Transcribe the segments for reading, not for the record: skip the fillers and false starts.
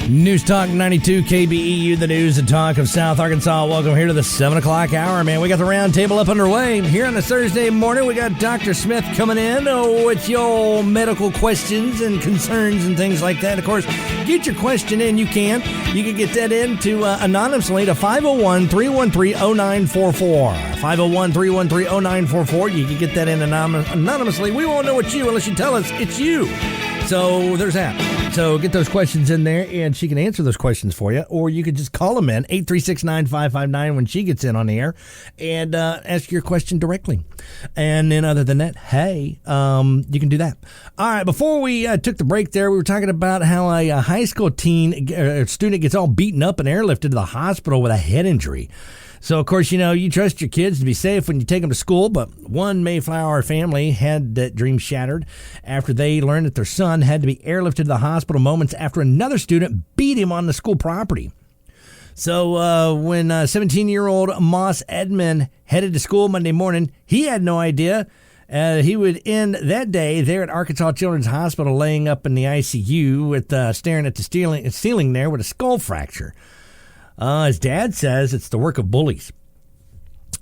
News Talk 92 KBEU, the news and talk of South Arkansas. Welcome here to the 7 o'clock hour, man. We got the round table up underway. Here on this Thursday morning, we got Dr. Smith coming in with your medical questions and concerns and things like that. Of course, get your question in. You can get that in to anonymously to 501-313-0944. 501-313-0944. You can get that in anonymously. We won't know it's you unless you tell us it's you. So there's that. So get those questions in there, and she can answer those questions for you. Or you could just call them in, 836-9559, when she gets in on the air, and ask your question directly. And then other than that, hey, you can do that. All right, before we took the break there, we were talking about how a high school student gets all beaten up and airlifted to the hospital with a head injury. So, of course, you trust your kids to be safe when you take them to school, but one Mayflower family had that dream shattered after they learned that their son had to be airlifted to the hospital moments after another student beat him on the school property. So, when 17-year-old Moss Edmond headed to school Monday morning, he had no idea he would end that day there at Arkansas Children's Hospital laying up in the ICU with staring at the ceiling there with a skull fracture. His dad says it's the work of bullies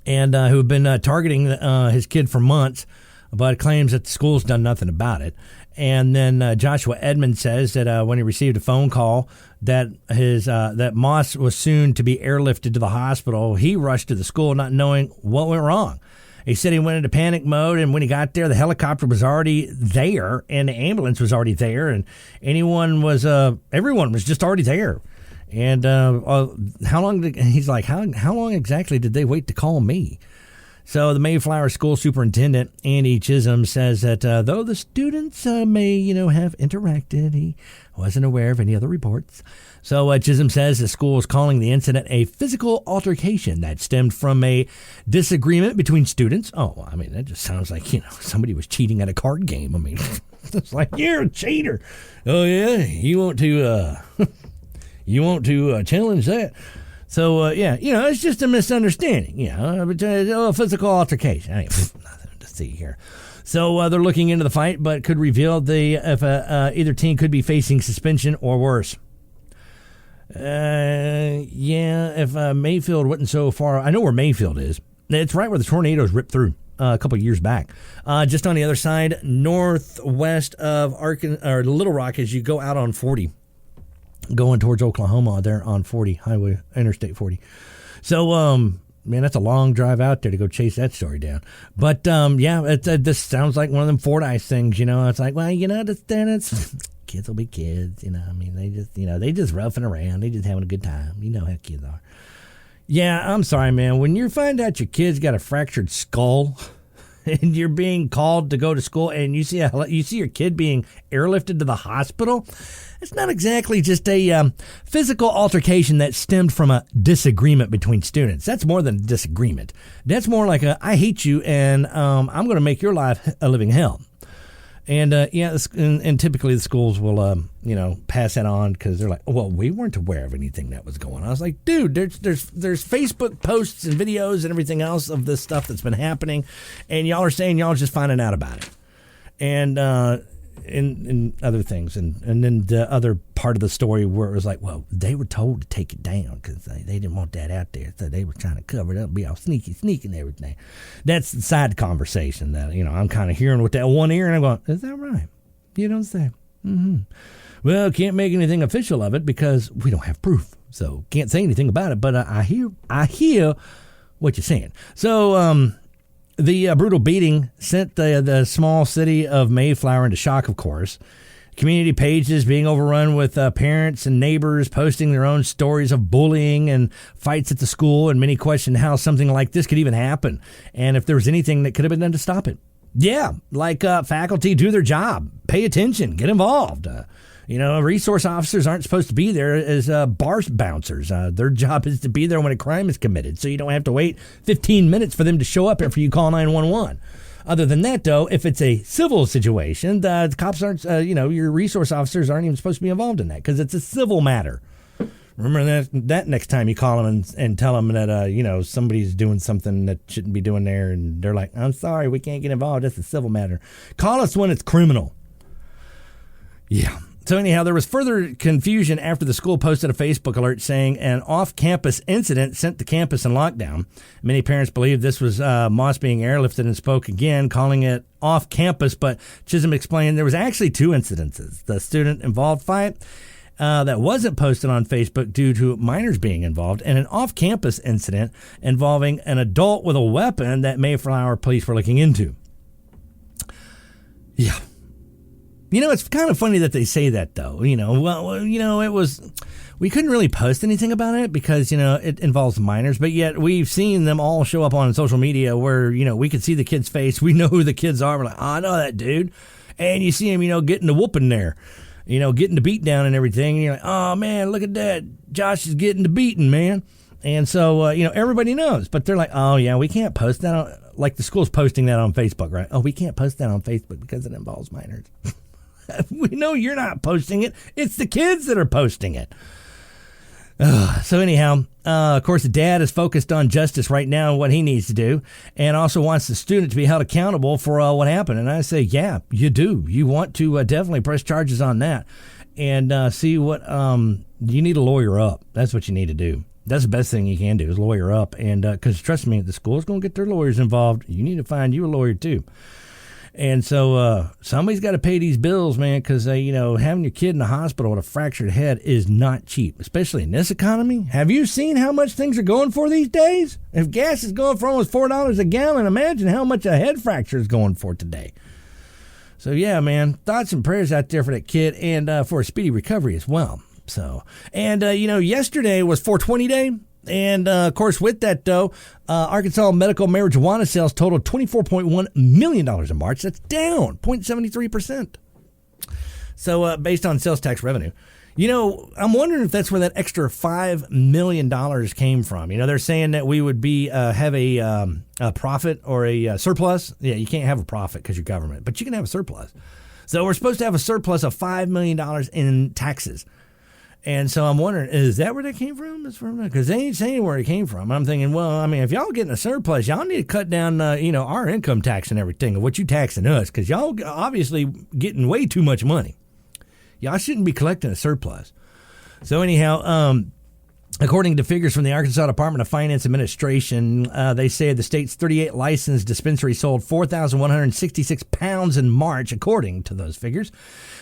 and who have been targeting his kid for months, but claims that the school's done nothing about it. And then Joshua Edmond says that when he received a phone call that that Moss was soon to be airlifted to the hospital, he rushed to the school not knowing what went wrong. He said he went into panic mode, and when he got there, the helicopter was already there, and the ambulance was already there, and everyone was just already there. And how long exactly did they wait to call me? So the Mayflower School Superintendent, Andy Chisholm, says that though the students may, have interacted, he wasn't aware of any other reports. So Chisholm says the school is calling the incident a physical altercation that stemmed from a disagreement between students. Oh, I mean, that just sounds like, somebody was cheating at a card game. I mean, it's like, you're a cheater. Oh, yeah? You want to... You want to challenge that? So, it's just a misunderstanding, a physical altercation. I mean, nothing to see here. So they're looking into the fight, but could reveal if either team could be facing suspension or worse. If Mayfield wasn't so far, I know where Mayfield is. It's right where the tornadoes ripped through a couple of years back. Just on the other side, northwest of Little Rock as you go out on 40. Going towards Oklahoma there on 40, Interstate 40. So, man, that's a long drive out there to go chase that story down. But, this sounds like one of them Fordyce things, It's like, well, it's kids will be kids, I mean, they just roughing around. They just having a good time. You know how kids are. Yeah, I'm sorry, man. When you find out your kid's got a fractured skull and you're being called to go to school and you see your kid being airlifted to the hospital, it's not exactly just a physical altercation that stemmed from a disagreement between students. That's more than a disagreement. That's more like I hate you and I'm going to make your life a living hell. And and typically the schools will pass that on because they're like, well, we weren't aware of anything that was going on. I was like, dude, there's Facebook posts and videos and everything else of this stuff that's been happening, and y'all are saying y'all are just finding out about it. And in other things, and then the other part of the story where it was like, well, they were told to take it down because they didn't want that out there, so they were trying to cover it up, be all sneaky and everything. That's the side conversation that I'm kind of hearing with that one ear, and I'm going, is that right? You don't say. Mm-hmm. Well, can't make anything official of it because we don't have proof, so can't say anything about it. But I hear what you're saying. So the brutal beating sent the small city of Mayflower into shock, of course. Community pages being overrun with parents and neighbors posting their own stories of bullying and fights at the school, and many questioned how something like this could even happen and if there was anything that could have been done to stop it. Yeah, like faculty do their job, pay attention, get involved. Resource officers aren't supposed to be there as bar bouncers. Their job is to be there when a crime is committed, so you don't have to wait 15 minutes for them to show up after you call 911. Other than that, though, if it's a civil situation, the cops aren't, your resource officers aren't even supposed to be involved in that because it's a civil matter. Remember that next time you call them and tell them that, somebody's doing something that shouldn't be doing there, and they're like, I'm sorry, we can't get involved. That's a civil matter. Call us when it's criminal. Yeah. So anyhow, there was further confusion after the school posted a Facebook alert saying an off-campus incident sent the campus in lockdown. Many parents believe this was Moss being airlifted and spoke again, calling it off-campus, but Chisholm explained there was actually 2 incidences. The student-involved fight that wasn't posted on Facebook due to minors being involved, and an off-campus incident involving an adult with a weapon that Mayflower police were looking into. Yeah. It's kind of funny that they say that, though. It was, we couldn't really post anything about it because, it involves minors, but yet we've seen them all show up on social media where, we could see the kid's face. We know who the kids are. We're like, I know that dude. And you see him, getting the whooping there, getting the beat down and everything. And you're like, oh, man, look at that. Josh is getting the beating, man. And so, everybody knows, but they're like, oh, yeah, we can't post that on, like the school's posting that on Facebook, right? Oh, we can't post that on Facebook because it involves minors. We know you're not posting it. It's the kids that are posting it. So anyhow, of course, the dad is focused on justice right now and what he needs to do, and also wants the student to be held accountable for what happened. And I say, yeah, you do. You want to definitely press charges on that and see what you need to lawyer up. That's what you need to do. That's the best thing you can do is lawyer up. And because trust me, the school's going to get their lawyers involved. You need to find you a lawyer, too. And so somebody's got to pay these bills, man, because, having your kid in the hospital with a fractured head is not cheap, especially in this economy. Have you seen how much things are going for these days? If gas is going for almost $4 a gallon, imagine how much a head fracture is going for today. So, yeah, man, thoughts and prayers out there for that kid and for a speedy recovery as well. So, and, yesterday was 420 Day. And, of course, with that, though, Arkansas medical marijuana sales totaled $24.1 million in March. That's down 0.73%. So, based on sales tax revenue. I'm wondering if that's where that extra $5 million came from. They're saying that we would have a profit or a surplus. Yeah, you can't have a profit because you're government, but you can have a surplus. So, we're supposed to have a surplus of $5 million in taxes. And so I'm wondering, is that where that came from? Because they ain't saying where it came from. I'm thinking, well, I mean, if y'all getting a surplus, y'all need to cut down, our income tax and everything of what you taxing us, because y'all obviously getting way too much money. Y'all shouldn't be collecting a surplus. So anyhow, according to figures from the Arkansas Department of Finance Administration, they say the state's 38 licensed dispensaries sold 4,166 pounds in March, according to those figures.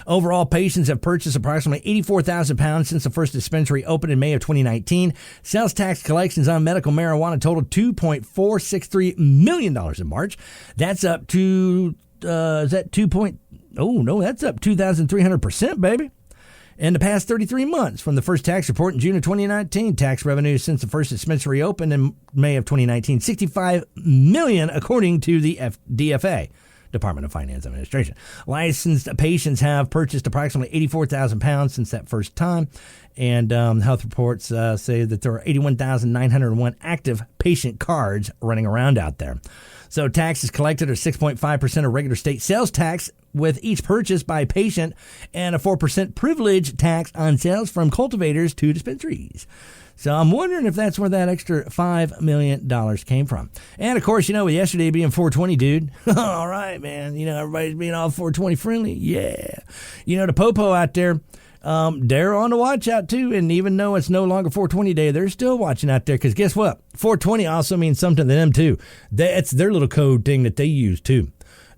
Overall, patients have purchased approximately 84,000 pounds since the first dispensary opened in May of 2019. Sales tax collections on medical marijuana totaled $2.463 million in March. That's up to, that's up 2,300%, baby. In the past 33 months, from the first tax report in June of 2019, tax revenue since the first dispensary opened in May of 2019, $65 million, according to the DFA, Department of Finance Administration. Licensed patients have purchased approximately 84,000 pounds since that first time, and health reports say that there are 81,901 active patient cards running around out there. So taxes collected are 6.5% of regular state sales tax with each purchase by patient and a 4% privilege tax on sales from cultivators to dispensaries. So I'm wondering if that's where that extra $5 million came from. And, of course, yesterday being 420, dude. All right, man. Everybody's being all 420 friendly. Yeah. The popo out there, they're on the watch out, too. And even though it's no longer 420 day, they're still watching out there. Because guess what? 420 also means something to them, too. It's their little code thing that they use, too,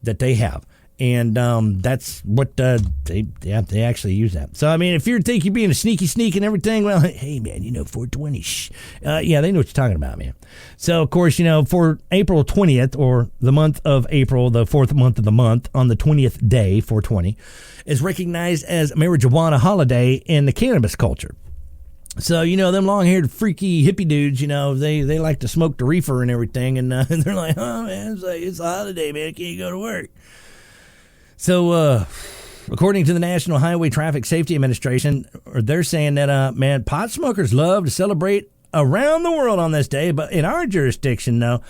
that they have. And that's what they actually use that. So, I mean, if you think you're being a sneak and everything, well, hey, man, 420. Shh. Yeah, they know what you're talking about, man. So, of course, for April 20th, or the month of April, the fourth month of the month, on the 20th day, 420, is recognized as marijuana holiday in the cannabis culture. So, them long-haired, freaky hippie dudes, they like to smoke the reefer and everything. And they're like, oh, man, it's a holiday, man. Can't you go to work? So, according to the National Highway Traffic Safety Administration, they're saying that, pot smokers love to celebrate around the world on this day, but in our jurisdiction, though,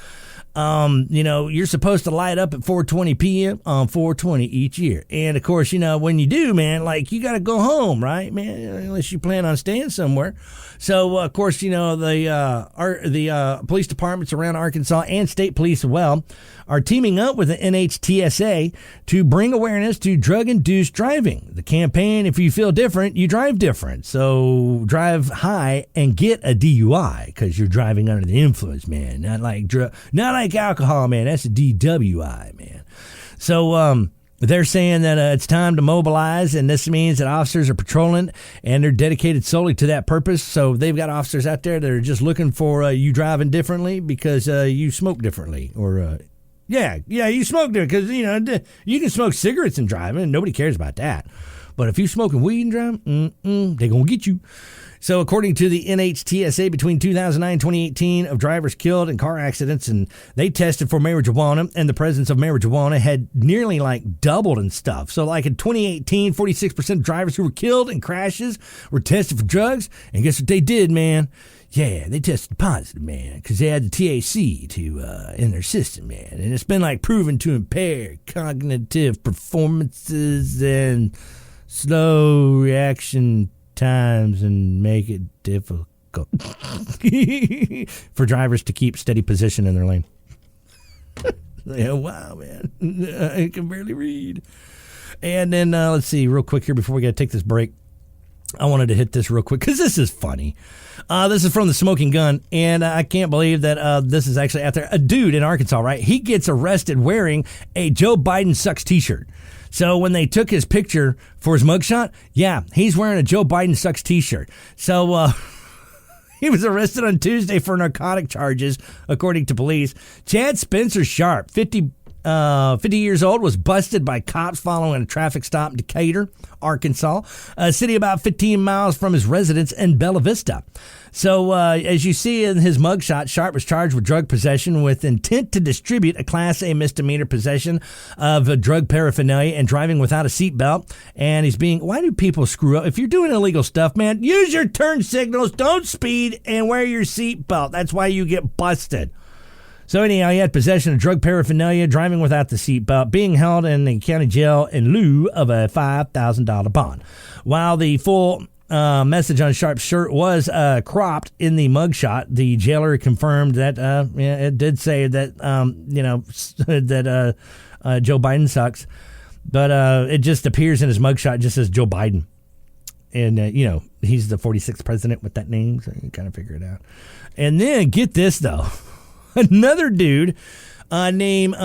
You're supposed to light up at 4:20 p.m. on 4/20 each year. And, of course, when you do, man, like, you got to go home, right, man, unless you plan on staying somewhere. So, of course, the police departments around Arkansas and state police as well are teaming up with the NHTSA to bring awareness to drug-induced driving. The campaign, if you feel different, you drive different. So drive high and get a DUI because you're driving under the influence, man. Not like alcohol, man. That's a DWI, man. So they're saying that it's time to mobilize, and this means that officers are patrolling, and they're dedicated solely to that purpose. So they've got officers out there that are just looking for you driving differently because you smoke differently, or you smoke different because you can smoke cigarettes and drive, and nobody cares about that. But if you're smoking weed and driving, they're gonna get you. So according to the NHTSA, between 2009 and 2018 of drivers killed in car accidents, and they tested for marijuana, and the presence of marijuana had nearly doubled and stuff. So like in 2018, 46% of drivers who were killed in crashes were tested for drugs. And guess what they did, man? Yeah, they tested positive, man, because they had the THC in their system, man. And it's been proven to impair cognitive performances and slow reaction times and make it difficult for drivers to keep steady position in their lane. Yeah, wow, man. I can barely read. And then let's see real quick here before we got to take this break. I wanted to hit this real quick because this is funny. This is from the Smoking Gun, and I can't believe that this is actually out there. A dude in Arkansas, right? He gets arrested wearing a Joe Biden Sucks t-shirt. So when they took his picture for his mugshot, yeah, he's wearing a Joe Biden Sucks t-shirt. So he was arrested on Tuesday for narcotic charges, according to police. Chad Spencer Sharp, 50 years old, was busted by cops following a traffic stop in Decatur, Arkansas, a city about 15 miles from his residence in Bella Vista. So as you see in his mugshot, Sharp was charged with drug possession with intent to distribute, a Class A misdemeanor possession of drug paraphernalia, and driving without a seatbelt. And why do people screw up? If you're doing illegal stuff, man, use your turn signals, don't speed, and wear your seatbelt. That's why you get busted. So anyhow, he had possession of drug paraphernalia, driving without the seatbelt, being held in the county jail in lieu of a $5,000 bond. While the full message on Sharp's shirt was cropped in the mugshot, the jailer confirmed that it did say that that Joe Biden sucks, but it just appears in his mugshot just as Joe Biden, and he's the 46th president with that name, so you kind of figure it out. And then get this though. Another dude named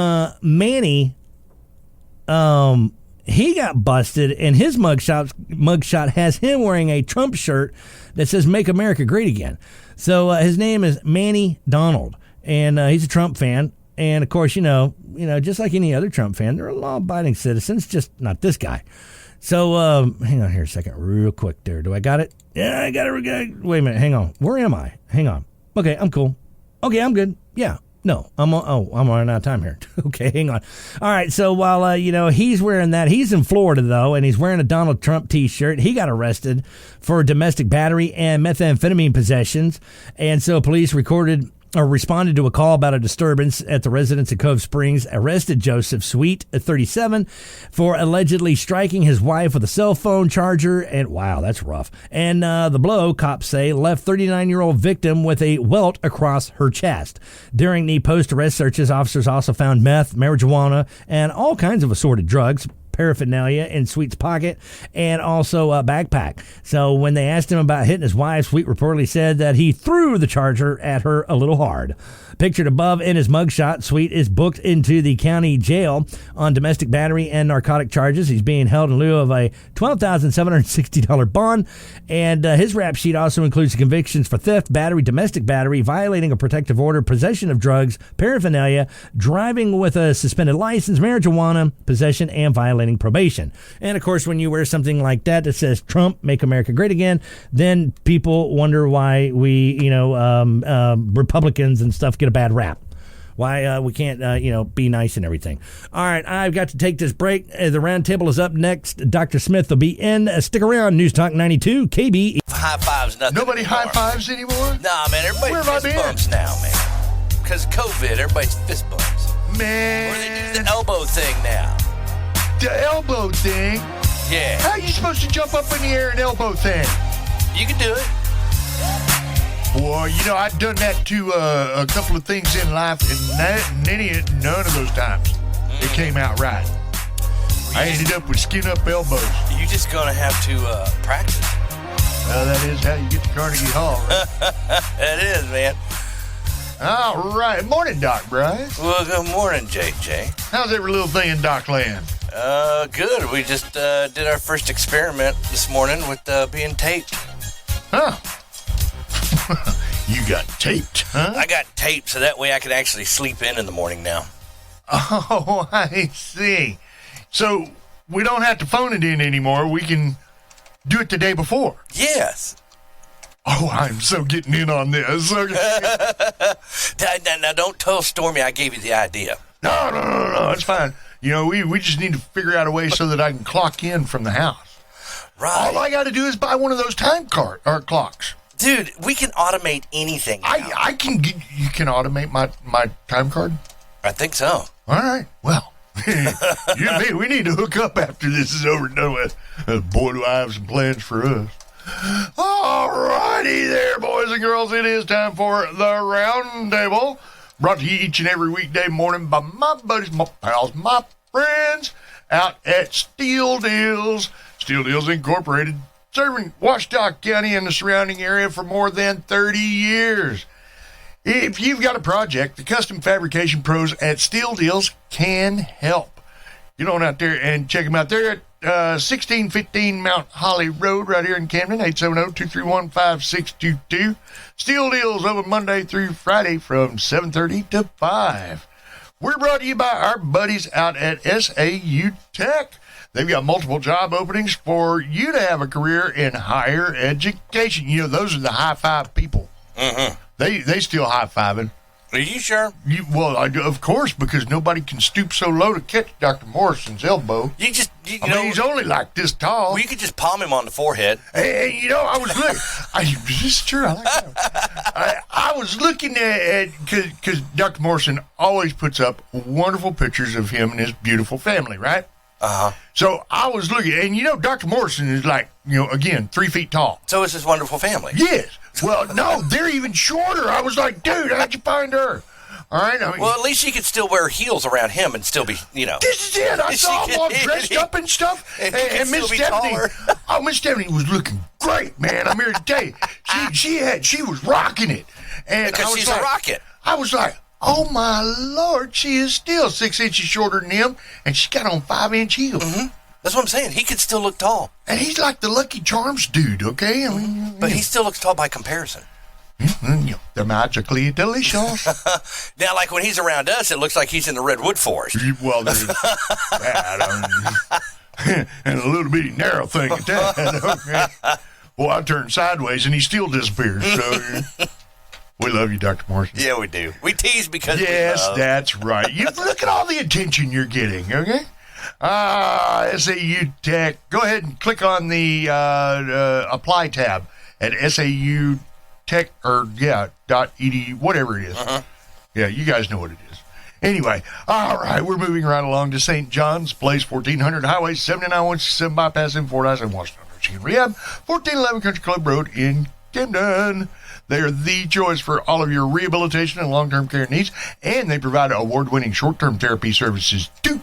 Manny, he got busted, and his mugshot has him wearing a Trump shirt that says "Make America Great Again." So his name is Manny Donald, and he's a Trump fan. And of course, just like any other Trump fan, they're law-abiding citizens, just not this guy. So hang on here a second, real quick. There, do I got it? Yeah, I got it. Wait a minute, hang on. Where am I? Hang on. Okay, I'm cool. Okay, I'm good. Yeah. No, I'm running out of time here. Okay, hang on. All right, so while, he's wearing that, he's in Florida, though, and he's wearing a Donald Trump T-shirt. He got arrested for domestic battery and methamphetamine possessions, and so police responded to a call about a disturbance at the residence of Cove Springs, arrested Joseph Sweet, 37, for allegedly striking his wife with a cell phone charger, and wow, that's rough. And the blow, cops say, left 39-year-old victim with a welt across her chest. During the post-arrest searches, officers also found meth, marijuana, and all kinds of assorted drugs, paraphernalia in Sweet's pocket, and also a backpack. So when they asked him about hitting his wife, Sweet reportedly said that he threw the charger at her a little hard. Pictured above in his mugshot, Sweet is booked into the county jail on domestic battery and narcotic charges. He's being held in lieu of a $12,760 bond, and his rap sheet also includes convictions for theft, battery, domestic battery, violating a protective order, possession of drugs, paraphernalia, driving with a suspended license, marijuana, possession, and violating probation. And of course, when you wear something like that that says Trump, make America great again, then people wonder why we, Republicans and stuff get a bad rap. Why we can't, be nice and everything. All right, I've got to take this break. The roundtable is up next. Dr. Smith will be in. Stick around. News Talk 92, KB. High fives, nothing. Nobody anymore. high fives anymore? Nah, man, everybody Where have I fist been? bumps now, man. because of COVID, everybody's fist bumps. Man. Or they do the elbow thing now. The elbow thing? Yeah. How are you supposed to jump up in the air and elbow thing? You can do it. Boy, you know, I've done that to a couple of things in life, and none of those times it came out right. I ended up with skin-up elbows. You're just going to have to practice. Well, that is how you get to Carnegie Hall, right? It is, man. All right. Morning, Doc Bryce. Well, good morning, JJ. How's every little thing in Doc land? Good. We just did our first experiment this morning with being taped. Huh. You got taped, huh? I got taped so that way I could actually sleep in the morning now. Oh, I see. So we don't have to phone it in anymore. We can do it the day before. Yes. Oh, I'm so getting in on this. Now, don't tell Stormy I gave you the idea. No, it's fine. You know, we just need to figure out a way so that I can clock in from the house. Right. All I got to do is buy one of those time clocks. Dude, we can automate anything now. You can automate my time card? I think so. All right. Well, you and me, we need to hook up after this is over and done with. Boy, do I have some plans for us. All righty there, boys and girls. It is time for the Round Table, brought to you each and every weekday morning by my buddies, my pals, my friends out at Steel Deals. Steel Deals Incorporated, serving Washita County and the surrounding area for more than 30 years. If you've got a project, the custom fabrication pros at Steel Deals can help. Get on out there and check them out. They're at 1615 Mount Holly Road right here in Camden, 870-231-5622. Steel Deals open Monday through Friday from 7:30 to 5. We're brought to you by our buddies out at SAU Tech. They've got multiple job openings for you to have a career in higher education. You know, those are the high-five people. Mm-hmm. They still high-fiving. Are you sure? Well, of course, because nobody can stoop so low to catch Dr. Morrison's elbow. You I mean, he's only like this tall. Well, you could just palm him on the forehead. And you know, I was looking. This is true. I like that. I was looking at because Dr. Morrison always puts up wonderful pictures of him and his beautiful family, right? Uh-huh. So I was looking, and you know, Dr. Morrison is like, you know, again, 3 feet tall. So is his wonderful family. Yes. Well, no, they're even shorter. I was like, dude, how'd you find her? All right. I mean, well, at least she could still wear heels around him and still be, you know. This is it. I saw him all dressed up and stuff. And Miss Stephanie, Miss Stephanie was looking great, man. I'm here to tell you, she was rocking it. And because she's a rocket. I was like, oh my Lord, she is still 6 inches shorter than him, and she got on 5-inch heels. Mm-hmm. That's what I'm saying. He could still look tall. And he's like the Lucky Charms dude, okay? I mean, but he still looks tall by comparison. They're magically delicious. Now, like when he's around us, it looks like he's in the redwood forest. Well, there's that. And a little bitty narrow thing at that. Okay. Well, I turned sideways and he still disappears. So we love you, Dr. Morrison. Yeah, we do. We tease because yes, we love. That's right. You look at all the attention you're getting, okay? SAU Tech. Go ahead and click on the apply tab at SAU Tech .edu, whatever it is. Uh-huh. Yeah, you guys know what it is. Anyway, all right, we're moving right along to St. John's Place, 1400 Highway 7917 bypass in Fordyce and Washington Michigan Rehab, 1411 Country Club Road in Camden. They are the choice for all of your rehabilitation and long-term care needs, and they provide award-winning short-term therapy services too.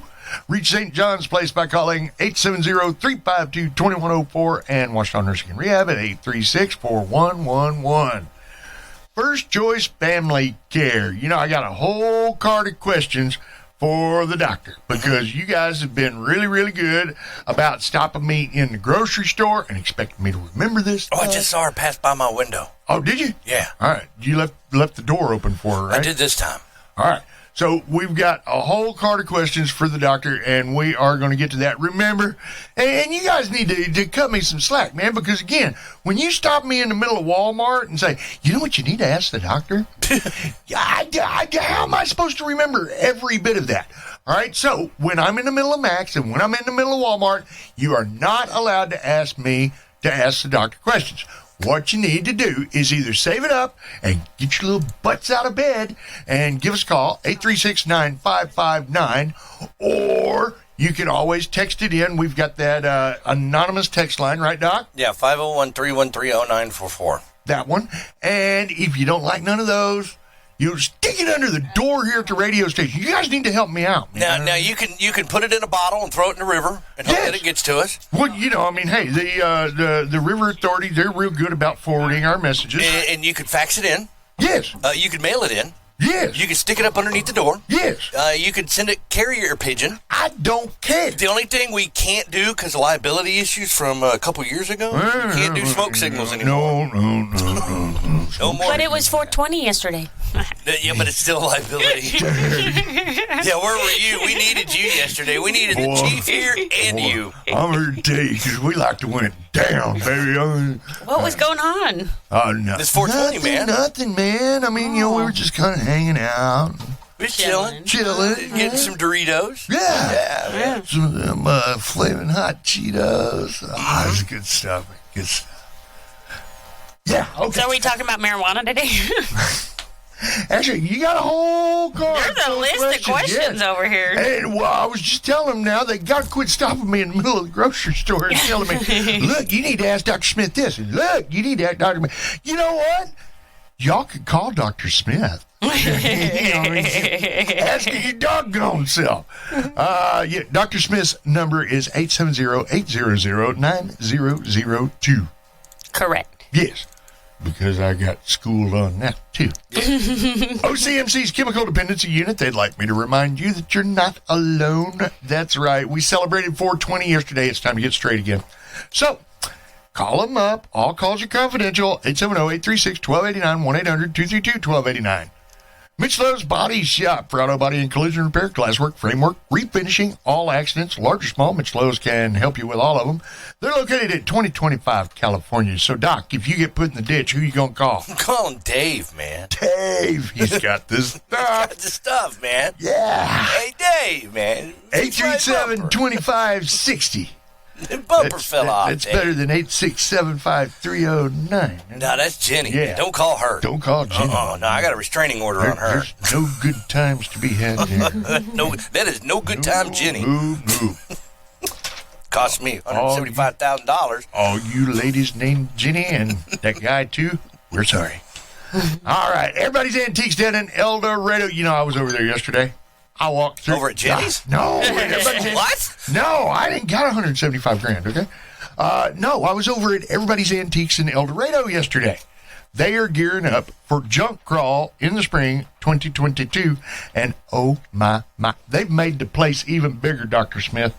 Reach St. John's Place by calling 870-352-2104 and Washington Nursing and Rehab at 836-4111. First Choice Family Care. You know, I got a whole card of questions for the doctor because you guys have been really, really good about stopping me in the grocery store and expecting me to remember this. Oh, I just saw her pass by my window. Oh, did you? Yeah. All right. You left the door open for her, right? I did this time. All right. So we've got a whole card of questions for the doctor, and we are going to get to that. Remember, and you guys need to cut me some slack, man, because, again, when you stop me in the middle of Walmart and say, you know what you need to ask the doctor? How am I supposed to remember every bit of that? All right, so when I'm in the middle of Max and when I'm in the middle of Walmart, you are not allowed to ask me to ask the doctor questions. what you need to do is either save it up and get your little butts out of bed and give us a call, 836-9559, or you can always text it in. We've got that anonymous text line, right, Doc? Yeah, 501-313-0944. That one. And if you don't like none of those, you stick it under the door here at the radio station. You guys need to help me out, man. Now you can put it in a bottle and throw it in the river and hope that it gets to us. Well, I mean, hey, the River Authority, they're real good about forwarding our messages. And you can fax it in. Yes. You can mail it in. Yes. You can stick it up underneath the door. Yes. You can send it carrier pigeon. I don't care. The only thing we can't do because of liability issues from a couple years ago, we can't do smoke signals anymore. No. No more. But it was 420 yesterday. Yeah, but it's still a liability. Yeah, where were you? We needed you yesterday. We needed the chief here and you. I'm here to tell you because we like to win it down, baby. What was going on? Oh, no. It's 420, man. Nothing, man. I mean, we were just kind of hanging out. We're chilling. Getting some Doritos. Yeah. Some of them flaming hot Cheetos. Oh, that's good stuff. Good stuff. Yeah, okay. So are we talking about marijuana today? Actually, you got a whole card. There's a list of questions over here. And well, I was just telling them now they got to quit stopping me in the middle of the grocery store and telling me, look, you need to ask Dr. Smith this. And look, you need to ask Dr. Smith. You know what? Y'all could call Dr. Smith. Ask your doggone self. Dr. Smith's number is 870-800-9002. Correct. Yes. Because I got schooled on that, too. OCMC's Chemical Dependency Unit, they'd like me to remind you that you're not alone. That's right. We celebrated 420 yesterday. It's time to get straight again. So, call them up. All calls are confidential. 870-836-1289, 1-800-232-1289. Mitch Lowe's Body Shop for auto body and collision repair, glasswork, framework, refinishing, all accidents, large or small. Mitch Lowe's can help you with all of them. They're located at 2025 California. So, Doc, if you get put in the ditch, who you going to call? I'm calling Dave, man. Dave. He's got this stuff. He's got the stuff, man. Yeah. Hey, Dave, man. 837-2560. The bumper fell off. It's better than 8675309. No, that's Jenny. Yeah. Don't call her. Don't call Jenny. No, I got a restraining order on her. There's no good times to be had there. No, that is no good time, Jenny. No. Cost me $175,000. All you ladies named Jenny and that guy, too, we're sorry. All right. Everybody's Antiques down in El Dorado. I was over there yesterday. I walked through. Over at Jenny's? No. What? No, I didn't got $175,000, okay? No, I was over at Everybody's Antiques in El Dorado yesterday. They are gearing up for Junk Crawl in the spring 2022, and oh my, they've made the place even bigger, Dr. Smith.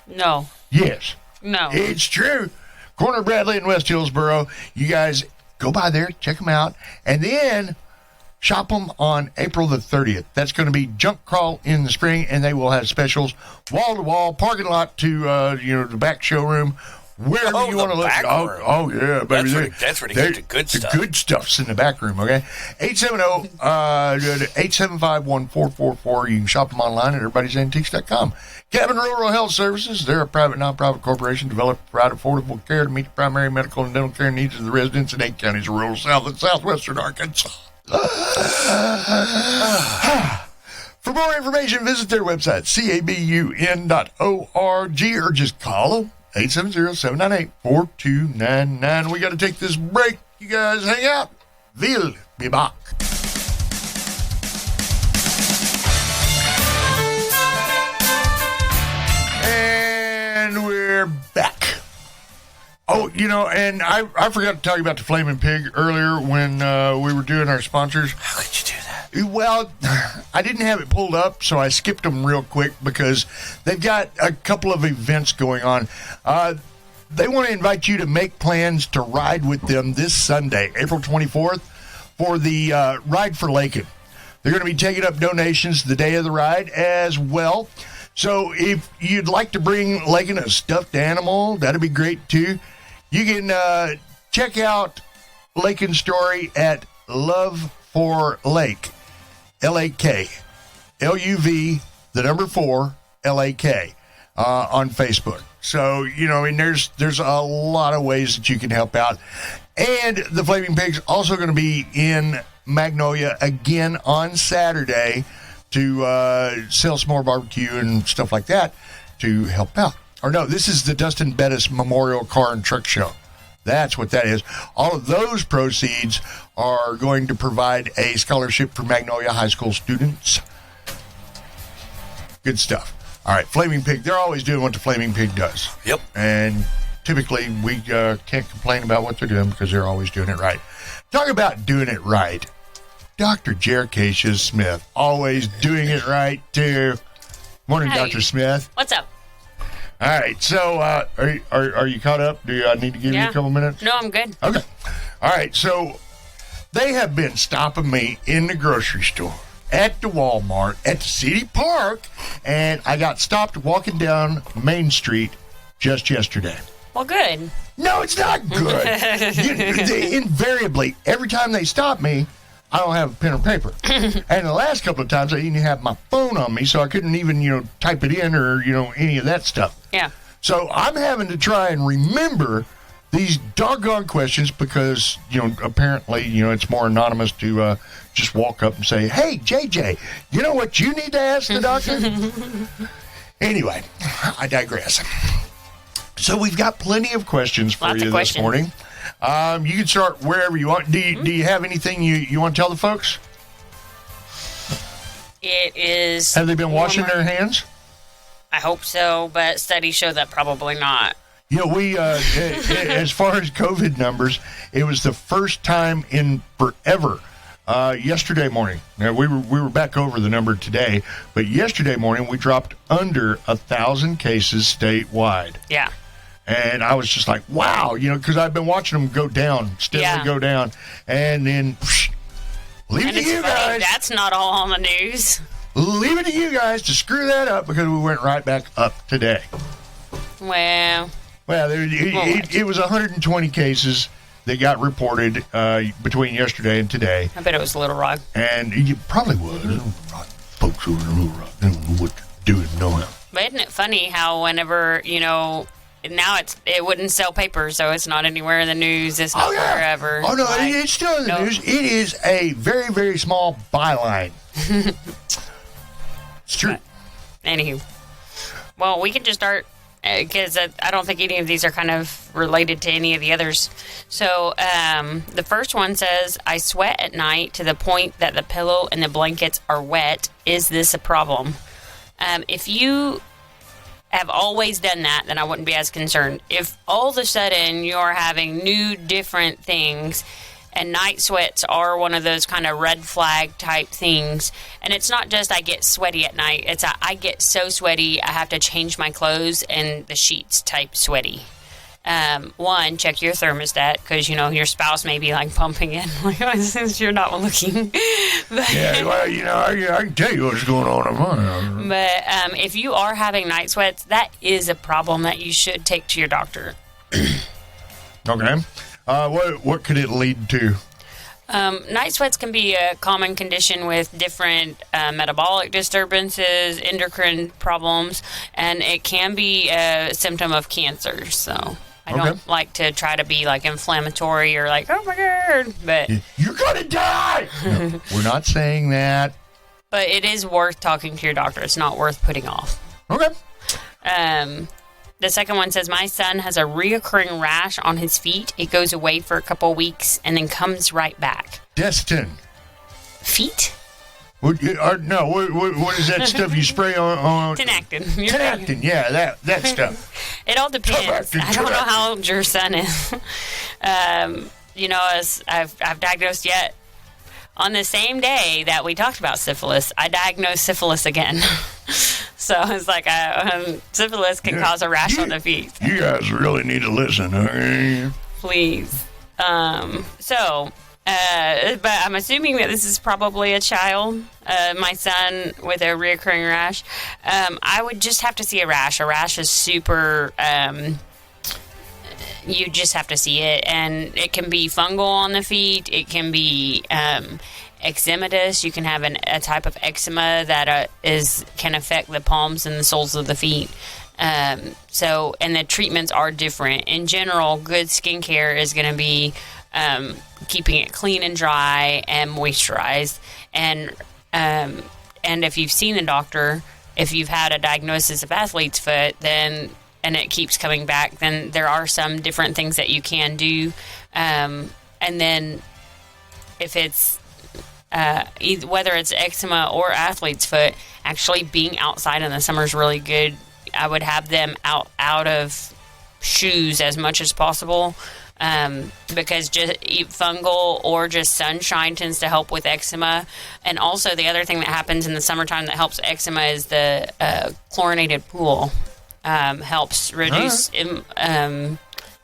No. Yes. No. It's true. Corner of Bradley and West Hillsboro. You guys go by there, check them out, and then shop them on April the 30th. That's going to be Junk Crawl in the spring, and they will have specials wall-to-wall, parking lot to the back showroom, wherever you want to look. Oh, yeah, baby. That's where they get the good stuff. The good stuff's in the back room, okay? 870-875-1444. You can shop them online at everybody'santiques.com. Cabin Rural Health Services, they're a private, non-profit corporation developed to provide affordable care to meet the primary medical and dental care needs of the residents in 8 counties of rural South and Southwestern Arkansas. For more information, visit their website, cabun.org, or just call them, 870-798-4299. We got to take this break. You guys hang out. We'll be back. And we're back. Oh, and I forgot to tell you about the Flaming Pig earlier when we were doing our sponsors. How could you do that? Well, I didn't have it pulled up, so I skipped them real quick because they've got a couple of events going on. They want to invite you to make plans to ride with them this Sunday, April 24th, for the Ride for Lakin. They're going to be taking up donations the day of the ride as well. So if you'd like to bring Lakin a stuffed animal, that'd be great too. You can check out Lakin's story at Love for Lake, L-A-K, L-U-V, the number 4, L-A-K, on Facebook. So, there's a lot of ways that you can help out. And the Flaming Pig's also going to be in Magnolia again on Saturday to sell some more barbecue and stuff like that to help out. Or no, this is the Dustin Bettis Memorial Car and Truck Show. That's what that is. All of those proceeds are going to provide a scholarship for Magnolia High School students. Good stuff. All right, Flaming Pig. They're always doing what the Flaming Pig does. Yep. And typically we can't complain about what they're doing because they're always doing it right. Talk about doing it right. Dr. Jara Smith, always doing it right, too. Morning, Hey. Dr. Smith. What's up? All right, so are you caught up? Do I need to give you a couple minutes? No, I'm good. Okay. All right, so they have been stopping me in the grocery store, at the Walmart, at the city park, and I got stopped walking down Main Street just yesterday. Well, good. No, it's not good. They invariably, every time they stop me, I don't have a pen or paper. And the last couple of times, I didn't have my phone on me, so I couldn't even, type it in or, any of that stuff. Yeah. So I'm having to try and remember these doggone questions because, apparently, it's more anonymous to just walk up and say, hey, JJ, you know what you need to ask the doctor? Anyway, I digress. So we've got plenty of questions for Lots you of this questions. morning. You can start wherever you want. Do you have anything you want to tell the folks? It is. Have they been washing warmer. their hands? I hope so, but studies show that probably not. We as far as COVID numbers, it was the first time in forever. Yesterday morning, now we were back over the number today, but yesterday morning we dropped under 1,000 cases statewide. Yeah. And I was just like, wow, because I've been watching them go down, steadily go down. And then, leave it And to it's you funny, guys. that's not all on the news. Leave it to you guys to screw that up because we went right back up today. Well, It was 120 cases that got reported between yesterday and today. I bet it was Little Rock. And it probably was. Folks over in Little Rock, they don't know what to do and know how. But isn't it funny how whenever, now it wouldn't sell paper, so it's not anywhere in the news. It's not wherever. Oh, no, Like, it's still in the no. news. It is a very, very small byline. It's true. Anywho. Well, we can just start because I don't think any of these are kind of related to any of the others. So the first one says, I sweat at night to the point that the pillow and the blankets are wet. Is this a problem? If you have always done that, then I wouldn't be as concerned. If all of a sudden you're having new, different things, and night sweats are one of those kind of red flag type things, and it's not just I get sweaty at night, it's I get so sweaty I have to change my clothes and the sheets type sweaty. One, check your thermostat because your spouse may be like pumping in since you're not looking. But, Yeah, well, I can tell you what's going on. but if you are having night sweats, that is a problem that you should take to your doctor. Okay. What could it lead to? Night sweats can be a common condition with different metabolic disturbances, endocrine problems, and it can be a symptom of cancer. So I don't like to try to be like inflammatory or like, oh my God, but You're going to die! No, we're not saying that. but it is worth talking to your doctor. It's not worth putting off. Okay. The second one says, my son has a reoccurring rash on his feet. It goes away for a couple weeks and then comes right back. Destin. Feet? What is that stuff you spray on? Tinactin. Tinactin, yeah, that stuff. It all depends. I don't know how old your son is. As I've diagnosed yet. On the same day that we talked about syphilis, I diagnosed syphilis again. So it's like syphilis can cause a rash on the feet. You guys really need to listen, okay? Please. But I'm assuming that this is probably a child, my son with a reoccurring rash. I would just have to see a rash. A rash is super, you just have to see it. And it can be fungal on the feet. It can be eczematous. You can have a type of eczema that can affect the palms and the soles of the feet. And the treatments are different. In general, good skincare is going to be keeping it clean and dry and moisturized. And if you've seen the doctor, if you've had a diagnosis of athlete's foot, then and it keeps coming back, then there are some different things that you can do. And then if it's whether it's eczema or athlete's foot, actually being outside in the summer is really good. I would have them out of shoes as much as possible, because just fungal or just sunshine tends to help with eczema. And also the other thing that happens in the summertime that helps eczema is the chlorinated pool helps reduce the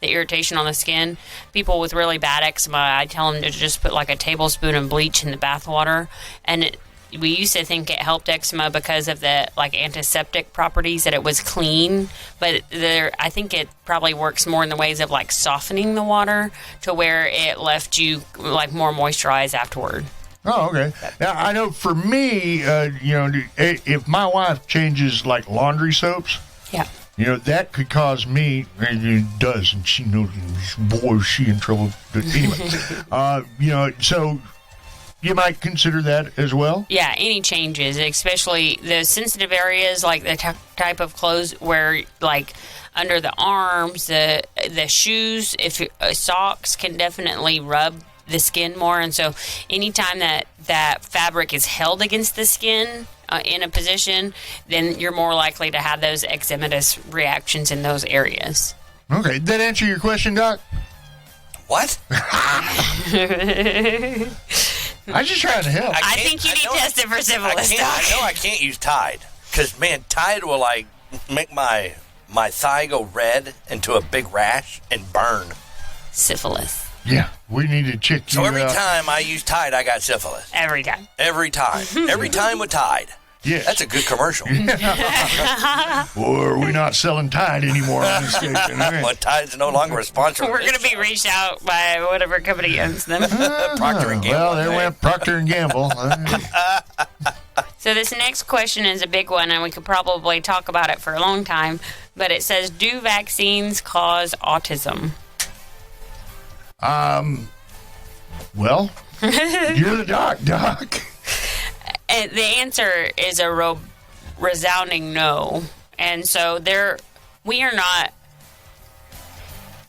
irritation on the skin. People with really bad eczema, I tell them to just put like a tablespoon of bleach in the bath water. And we used to think it helped eczema because of the like antiseptic properties, that it was clean, but I think it probably works more in the ways of like softening the water to where it left you like more moisturized afterward. Oh, okay. Now, I know for me, if my wife changes like laundry soaps, yeah, that could cause me, and it does, and she knows, boy, is she in trouble. But anyway, so you might consider that as well? Yeah, any changes, especially the sensitive areas, like the type of clothes where, like, under the arms, the shoes, socks can definitely rub the skin more. And so anytime that fabric is held against the skin in a position, then you're more likely to have those eczematous reactions in those areas. Okay. Did that answer your question, Doc? What? I'm just trying to help. I think you need tested for syphilis, Doc. I know I can't use Tide, because, man, Tide will, like, make my thigh go red into a big rash and burn. Syphilis. Yeah, we need to check you So every out. time I use Tide, I got syphilis. Every time. Every time. Every time with Tide. Yes. That's a good commercial. Or are we not selling Tide anymore on this station? All right. Well, Tide's no longer a sponsor. We're going to be reached out by whatever company owns them. Procter & Gamble. Well, there went Procter & Gamble. So this next question is a big one, and we could probably talk about it for a long time. But it says, do vaccines cause autism? Well, you're the doc. And the answer is a resounding no. And so we are not,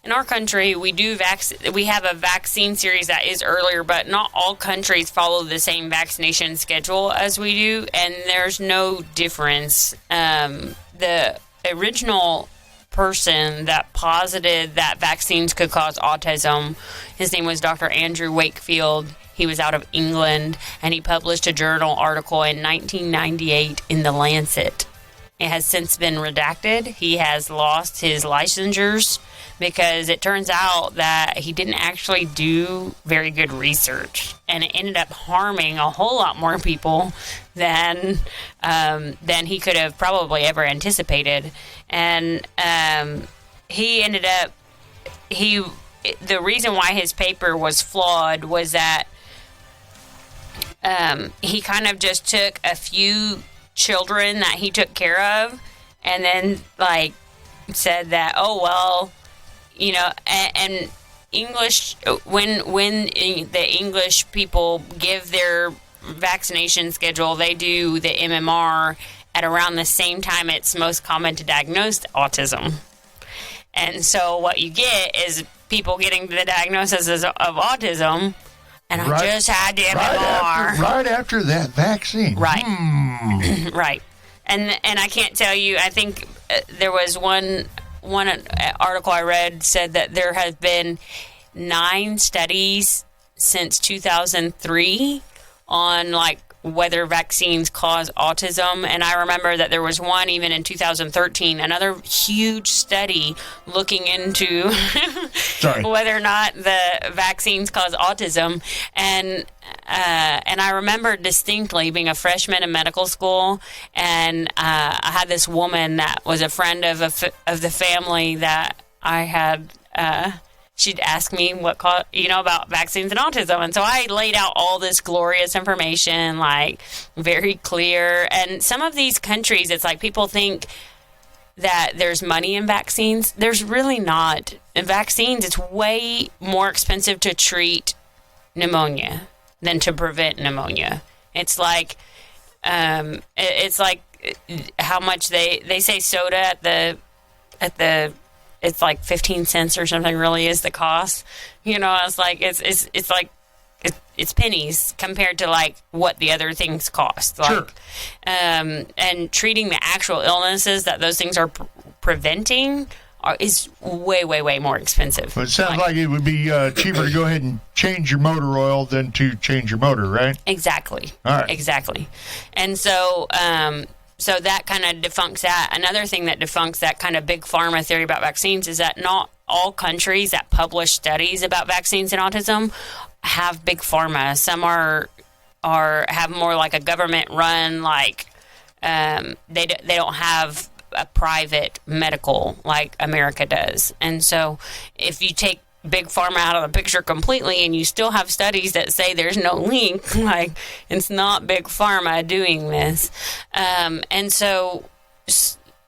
in our country, we have a vaccine series that is earlier, but not all countries follow the same vaccination schedule as we do, and there's no difference. The original person that posited that vaccines could cause autism, his name was Dr. Andrew Wakefield. He was out of England, and he published a journal article in 1998 in The Lancet. It has since been redacted. He has lost his licensures because it turns out that he didn't actually do very good research, and it ended up harming a whole lot more people than he could have probably ever anticipated. And he ended up the reason why his paper was flawed was that he kind of just took a few children that he took care of and then like said that, oh, well, and English, when the English people give their vaccination schedule, they do the MMR at around the same time it's most common to diagnose autism. And so what you get is people getting the diagnosis of autism, and I just had the MMR. Right after that vaccine. Right. Right. And I can't tell you, I think there was one article I read said that there has been 9 studies since 2003 on like whether vaccines cause autism. And I remember that there was one even in 2013, another huge study looking into whether or not the vaccines cause autism. And I remember distinctly being a freshman in medical school, and I had this woman that was a friend of the family that I had. She'd ask me about vaccines and autism. And so I laid out all this glorious information, like very clear. And some of these countries, it's like people think that there's money in vaccines. There's really not. In vaccines, it's way more expensive to treat pneumonia than to prevent pneumonia. It's like how much they say soda at the it's like 15 cents or something really is the cost. You know, it's like it's pennies compared to like what the other things cost. Like, Sure. And treating the actual illnesses that those things are preventing is way, way, way more expensive. But it sounds like it would be cheaper to go ahead and change your motor oil than to change your motor, right? Exactly. All right. Exactly. And so, so that kind of defunks that. Another thing that defunks that kind of big pharma theory about vaccines is that not all countries that publish studies about vaccines and autism have big pharma. Some are have more like a government run, like they don't have a private medical like America does. And so if you take big pharma out of the picture completely and you still have studies that say there's no link, like it's not big pharma doing this. And so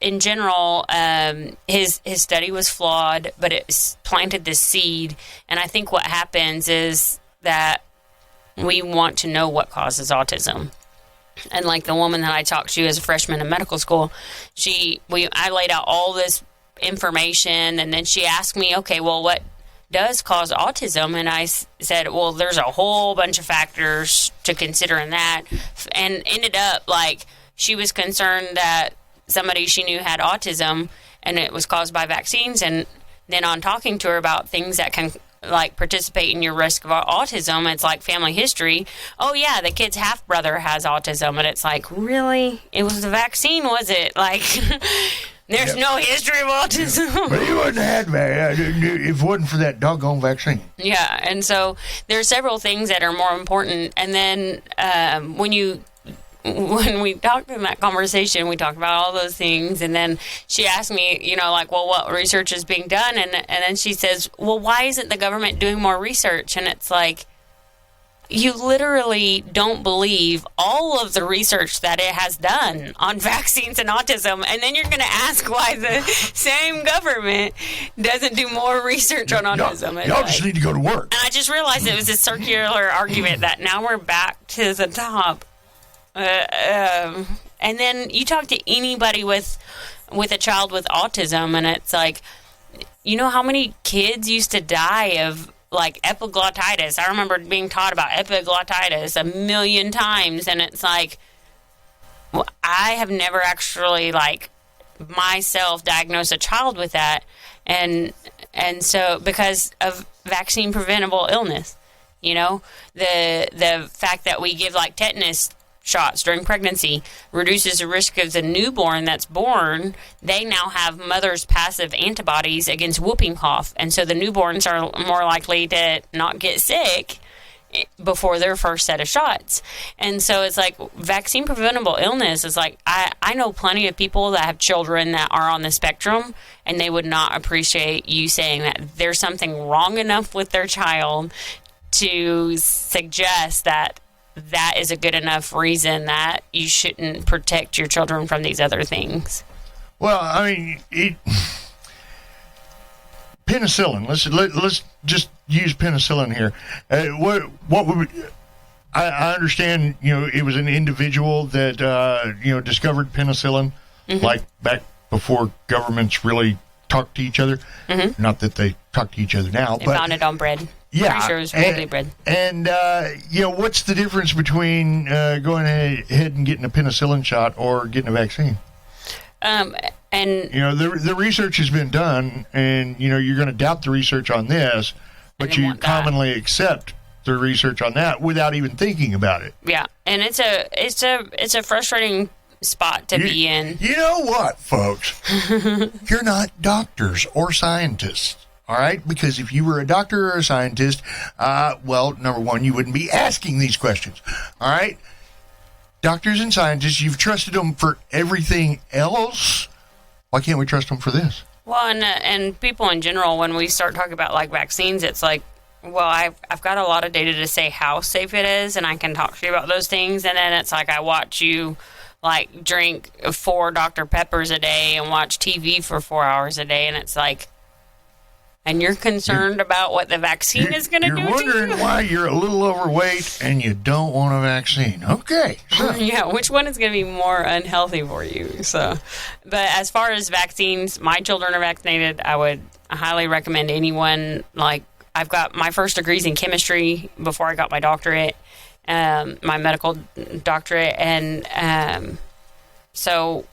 in general, his study was flawed, but it planted this seed. And I think what happens is that we want to know what causes autism. And like the woman that I talked to as a freshman in medical school, I laid out all this information, and then she asked me, okay, well, what does cause autism? And I said, well, there's a whole bunch of factors to consider in that, and ended up like she was concerned that somebody she knew had autism and it was caused by vaccines. And then on talking to her about things that can like participate in your risk of autism, it's like family history. Oh yeah, the kid's half brother has autism, and it's like, really? It was the vaccine, was it? Like, there's no history of autism. But he wouldn't have had that if it wasn't for that doggone vaccine. Yeah, and so there are several things that are more important. And then when we talked in that conversation, we talked about all those things, and then she asked me, you know, like, well, what research is being done? And then she says, well, why isn't the government doing more research? And it's like, you literally don't believe all of the research that it has done on vaccines and autism, and then you're going to ask why the same government doesn't do more research on autism. Y'all just need to go to work. And I just realized it was a circular argument that now we're back to the top. And then you talk to anybody with a child with autism, and it's like, you know how many kids used to die of like epiglottitis? I remember being taught about epiglottitis a million times, and it's like, well, I have never actually like myself diagnosed a child with that, and so because of vaccine preventable illness, you know, the fact that we give like tetanus shots during pregnancy reduces the risk of the newborn that's born. They now have mother's passive antibodies against whooping cough, and so the newborns are more likely to not get sick before their first set of shots. And so it's like vaccine preventable illness is like, I know plenty of people that have children that are on the spectrum, and they would not appreciate you saying that there's something wrong enough with their child to suggest that is a good enough reason that you shouldn't protect your children from these other things. Well, I mean, penicillin. Let's just use penicillin here. What would I understand? You know, it was an individual that discovered penicillin, like back before governments really talked to each other. Mm-hmm. Not that they talk to each other now, they but found it on bread. Yeah, pretty sure it was probably bread. And what's the difference between going ahead and getting a penicillin shot or getting a vaccine? And the research has been done, and you're going to doubt the research on this, but you commonly accept the research on that without even thinking about it. Yeah, and it's a frustrating spot to be in. You know what, folks? You're not doctors or scientists. All right, because if you were a doctor or a scientist, well, number one, you wouldn't be asking these questions. All right, doctors and scientists, you've trusted them for everything else. Why can't we trust them for this? Well, and people in general, when we start talking about like vaccines, it's like, well, I've got a lot of data to say how safe it is, and I can talk to you about those things. And then it's like I watch you like drink 4 Dr. Peppers a day and watch TV for 4 hours a day, and it's like, and you're concerned about what the vaccine is going to do to you? You're wondering why you're a little overweight and you don't want a vaccine. Okay. So. Yeah, which one is going to be more unhealthy for you? So, but as far as vaccines, my children are vaccinated. I would highly recommend anyone. Like, I've got my first degrees in chemistry before I got my doctorate, my medical doctorate, and so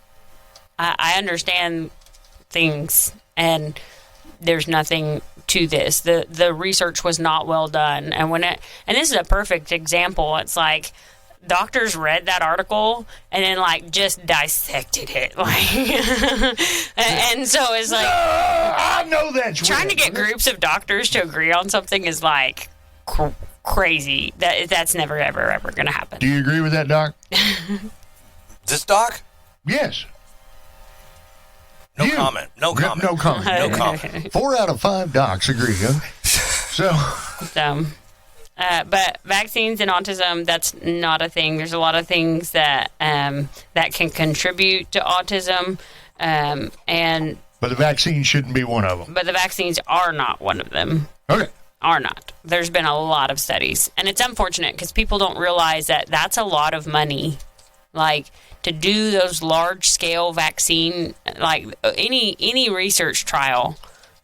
I understand things, and there's nothing to this. The research was not well done, and this is a perfect example. It's like doctors read that article and then like just dissected it, like, and so it's like I know that's trying to get groups of doctors to agree on something is like crazy. That's never ever going to happen. Do you agree with that, Doc? This Doc? Yes. No comment. No comment. No comment. No comment. 4 out of 5 docs agree. Huh? So, but vaccines and autism, that's not a thing. There's a lot of things that that can contribute to autism, but the vaccine shouldn't be one of them. But the vaccines are not one of them. Okay. Are not. There's been a lot of studies, and it's unfortunate because people don't realize that that's a lot of money. Like, to do those large-scale vaccine, like any research trial,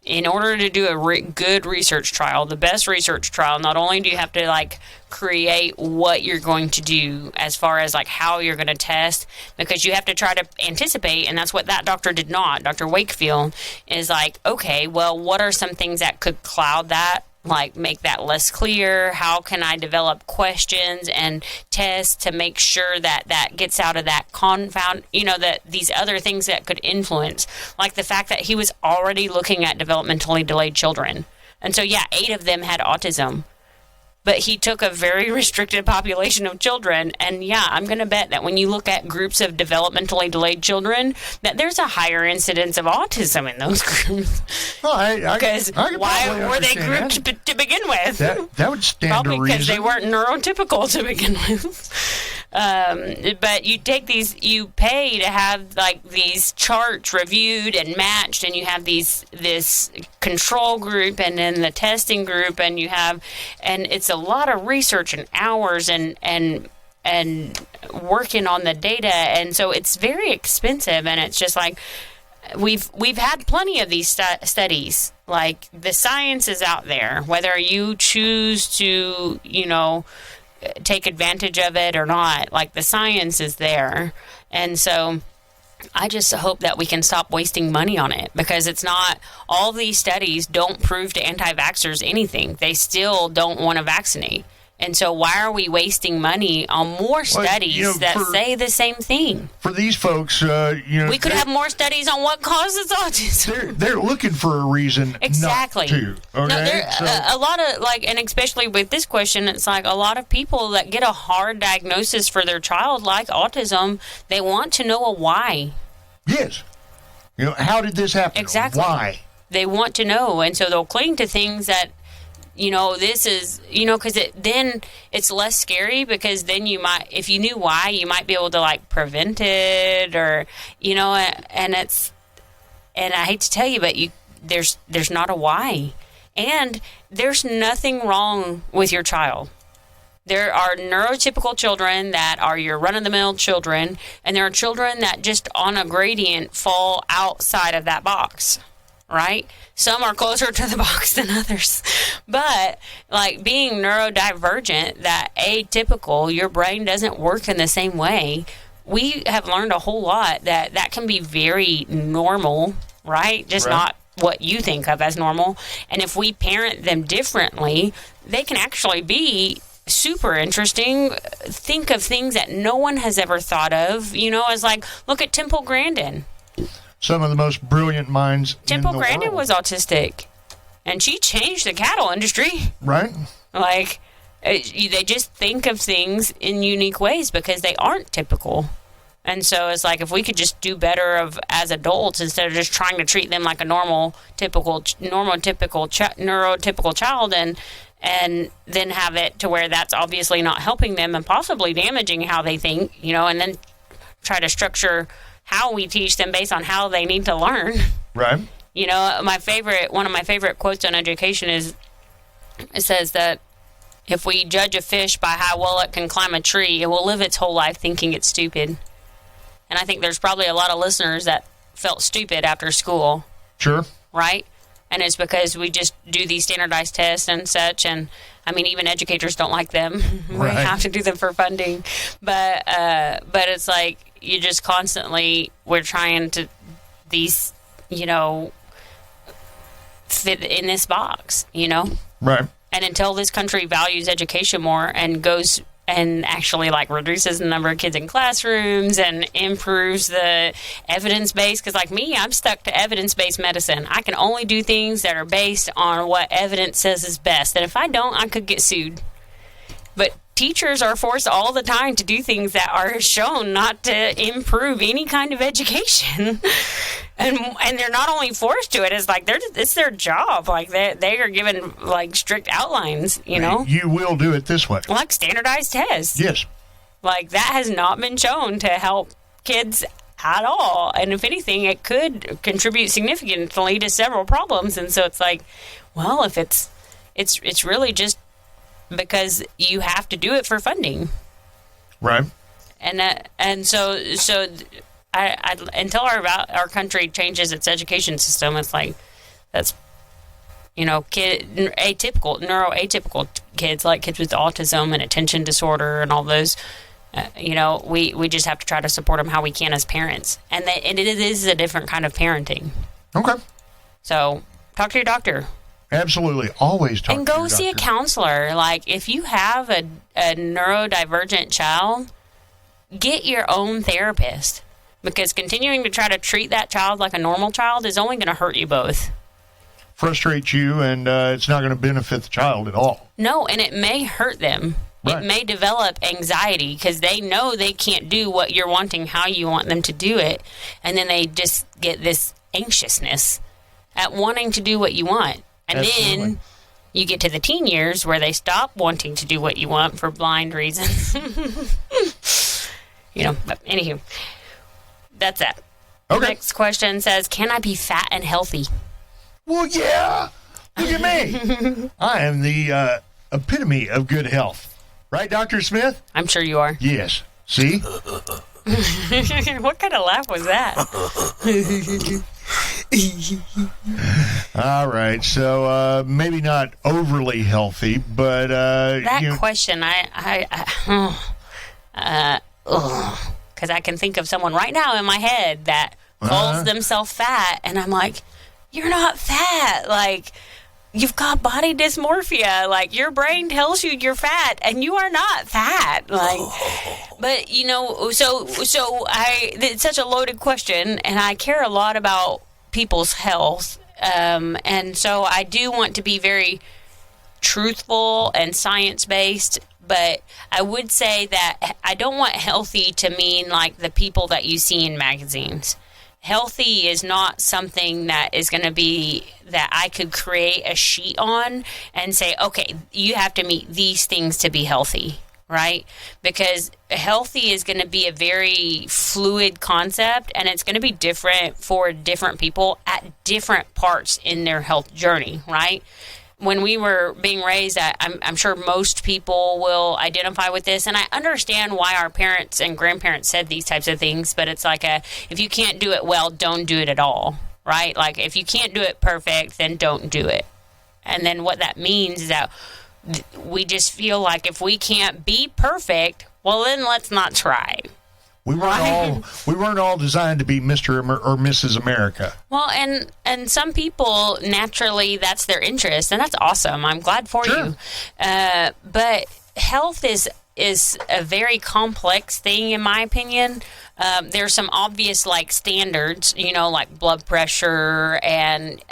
in order to do a good research trial, the best research trial, not only do you have to, like, create what you're going to do as far as, like, how you're going to test, because you have to try to anticipate, and that's what that doctor did not. Dr. Wakefield is like, okay, well, what are some things that could cloud that? Like, make that less clear? How can I develop questions and tests to make sure that that gets out of that confound, that these other things that could influence, like the fact that he was already looking at developmentally delayed children. And so, 8 of them had autism. But he took a very restricted population of children. And I'm going to bet that when you look at groups of developmentally delayed children, that there's a higher incidence of autism in those groups. Well, because why were they grouped to begin with? That would stand Probably to reason. because they weren't neurotypical to begin with. But you take you pay to have like these charts reviewed and matched, and you have this control group and then the testing group, and it's a lot of research and hours and working on the data, and so it's very expensive. And it's just like we've had plenty of these studies. Like, the science is out there, whether you choose to take advantage of it or not. Like, the science is there, and so I just hope that we can stop wasting money on it, because it's not, all these studies don't prove to anti-vaxxers anything. They still don't want to vaccinate. And so why are we wasting money on more studies that say the same thing? For these folks, we could have more studies on what causes autism. They're looking for a reason exactly. not to. Okay? No, a lot of, like, and especially with this question, it's like a lot of people that get a hard diagnosis for their child, like autism, they want to know a why. Yes. How did this happen? Exactly. Why? They want to know, and so they'll cling to things that, this is, because then it's less scary, because then you might, if you knew why, you might be able to, like, prevent it, or, and I hate to tell you, but there's not a why. And there's nothing wrong with your child. There are neurotypical children that are your run-of-the-mill children, and there are children that just on a gradient fall outside of that box, right? Some are closer to the box than others. But, like, being neurodivergent, that atypical, your brain doesn't work in the same way. We have learned a whole lot that can be very normal, right? Just not what you think of as normal. And if we parent them differently, they can actually be super interesting. Think of things that no one has ever thought of, as like, look at Temple Grandin. Some of the most brilliant minds Temple in the Grandin world. was autistic, and she changed the cattle industry. Right. Like, they just think of things in unique ways because they aren't typical. And so it's like, if we could just do better as adults, instead of just trying to treat them like a neurotypical child, and then have it to where that's obviously not helping them and possibly damaging how they think, and then try to structure how we teach them based on how they need to learn. Right. You know, one of my favorite quotes on education is, it says that if we judge a fish by how well it can climb a tree, it will live its whole life thinking it's stupid. And I think there's probably a lot of listeners that felt stupid after school. Sure. Right? And it's because we just do these standardized tests and such. And, I mean, even educators don't like them. We Right. have to do them for funding. But it's like you just constantly, we're trying to, these, you know, fit in this box, you know? Right. And until this country values education more and goes and actually like reduces the number of kids in classrooms and improves the evidence base, because like me, I'm stuck to evidence-based medicine. I can only do things that are based on what evidence says is best. And if I don't, I could get sued. But teachers are forced all the time to do things that are shown not to improve any kind of education. And they're not only forced to it, it's like it's their job. Like they are given like strict outlines, you know? You will do it this way. Like standardized tests. Yes. Like that has not been shown to help kids at all. And if anything, it could contribute significantly to several problems. And so it's like, well, if it's really just because you have to do it for funding. Right. And so I until our country changes its education system, it's like that's, you know, neuroatypical kids, like kids with autism and attention disorder and all those. You know, we just have to try to support them how we can as parents, and it is a different kind of parenting. Okay. So talk to your doctor. Absolutely. Always talk and to go your see a doctor. counselor. Like if you have a neurodivergent child, get your own therapist. Because continuing to try to treat that child like a normal child is only going to hurt you both. Frustrate you, and it's not going to benefit the child at all. No, and it may hurt them. Right. It may develop anxiety because they know they can't do what you're wanting, how you want them to do it. And then they just get this anxiousness at wanting to do what you want. And Absolutely. then you get to the teen years where they stop wanting to do what you want for blind reasons. You know, but anywho. That's it. Okay. Next question says, can I be fat and healthy? Well, yeah. Look at me. I am the epitome of good health. Right, Dr. Smith? I'm sure you are. Yes. See? What kind of laugh was that? All right. So maybe not overly healthy, but... that question, because I can think of someone right now in my head that calls themselves fat, and I'm like, you're not fat. Like, you've got body dysmorphia. Like, your brain tells you you're fat, and you are not fat. Like, but, you know, so it's such a loaded question, and I care a lot about people's health. And so I do want to be very truthful and science-based. But I would say that I don't want healthy to mean like the people that you see in magazines. Healthy is not something that is going to be that I could create a sheet on and say, okay, you have to meet these things to be healthy, right? Because healthy is going to be a very fluid concept, and it's going to be different for different people at different parts in their health journey, right? When we were being raised, I'm sure most people will identify with this, and I understand why our parents and grandparents said these types of things, but it's like if you can't do it well, don't do it at all, right? Like, if you can't do it perfect, then don't do it. And then what that means is that we just feel like if we can't be perfect, well, then let's not try. We weren't all designed to be Mr. or Mrs. America. Well, and some people naturally that's their interest, and that's awesome. I'm glad for you. But health is a very complex thing, in my opinion. There's some obvious like standards, you know, like blood pressure and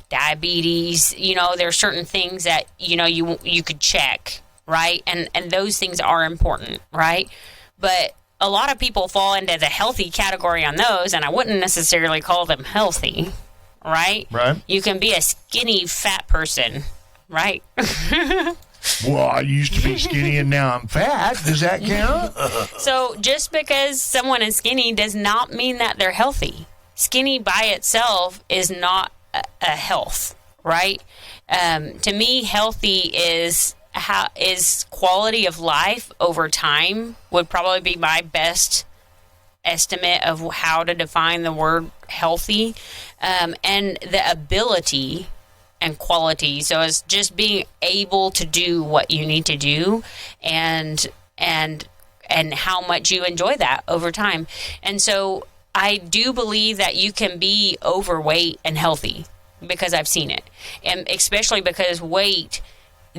diabetes. You know, there are certain things that you could check, right? And those things are important, right? But a lot of people fall into the healthy category on those, and I wouldn't necessarily call them healthy, right? Right. You can be a skinny, fat person, right? Well, I used to be skinny and now I'm fat. Does that count? So just because someone is skinny does not mean that they're healthy. Skinny by itself is not a health, right? To me, healthy is quality of life over time would probably be my best estimate of how to define the word healthy, and the ability and quality. So it's just being able to do what you need to do, and how much you enjoy that over time. And so I do believe that you can be overweight and healthy, because I've seen it, and especially because weight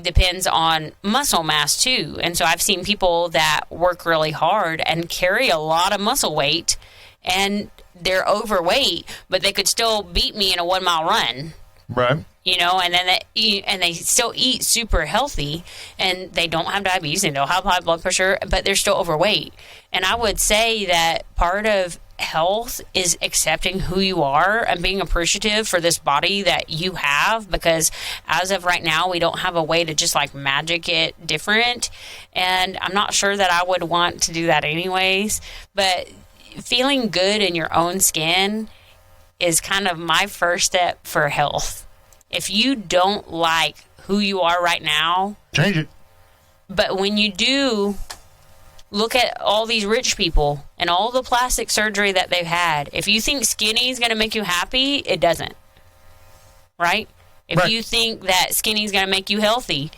depends on muscle mass too. And so I've seen people that work really hard and carry a lot of muscle weight, and they're overweight, but they could still beat me in a 1 mile run. Right. And then they still eat super healthy, and they don't have diabetes, they don't have high blood pressure, but they're still overweight. And I would say that part of health is accepting who you are and being appreciative for this body that you have, because as of right now, we don't have a way to just like magic it different. And I'm not sure that I would want to do that anyways, but feeling good in your own skin is kind of my first step for health. If you don't like who you are right now, change it. But when you do, look at all these rich people and all the plastic surgery that they've had. If you think skinny is going to make you happy, it doesn't. Right? If you think that skinny is going to make you healthy,